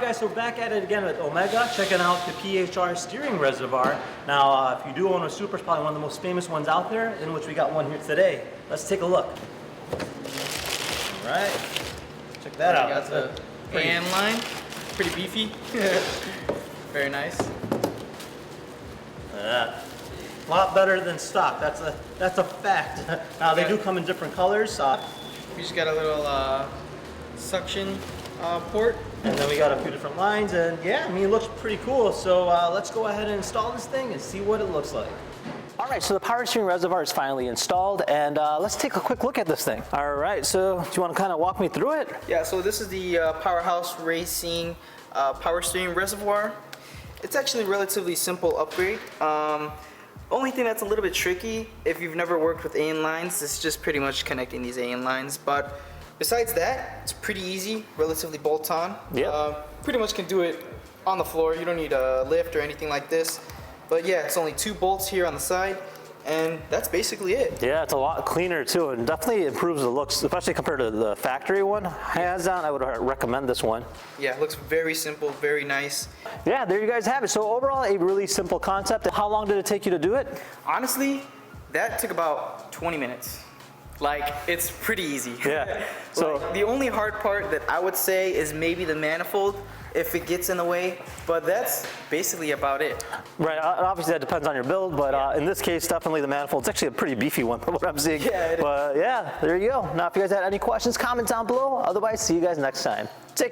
guys, so back at it again with Omega, checking out the PHR steering reservoir. Now, if you do own a Supra, it's probably one of the most famous ones out there, in which we got one here today. Let's take a look. All right, check that out. Got the AN line, pretty beefy. Very nice. A lot better than stock. That's a fact. Now they do come in different colors. We just got a little suction port. And then we got a few different lines, and yeah, I mean, it looks pretty cool. So let's go ahead and install this thing and see what it looks like. All right, so the power steering reservoir is finally installed, and let's take a quick look at this thing. All right, so do you want to kind of walk me through it? Yeah, so this is the Powerhouse Racing power steering reservoir. It's actually a relatively simple upgrade. Only thing that's a little bit tricky, if you've never worked with AN lines, is just pretty much connecting these AN lines. But besides that, it's pretty easy, relatively bolt-on. Yeah. Pretty much can do it on the floor. You don't need a lift or anything like this. But yeah, it's only 2 bolts here on the side, and that's basically it. Yeah, it's a lot cleaner too, and definitely improves the looks, especially compared to the factory one. Hands down, I would recommend this one. Yeah, it looks very simple, very nice. Yeah, there you guys have it. So overall, a really simple concept. How long did it take you to do it? Honestly, that took about 20 minutes. Like, it's pretty easy. Yeah. So like, the only hard part that I would say is maybe the manifold, if it gets in the way, but that's basically about it. Right, obviously that depends on your build, but in this case, definitely the manifold. It's actually a pretty beefy one from what I'm seeing. Yeah, it is. But yeah, there you go. Now, if you guys had any questions, comment down below. Otherwise, see you guys next time. Take care.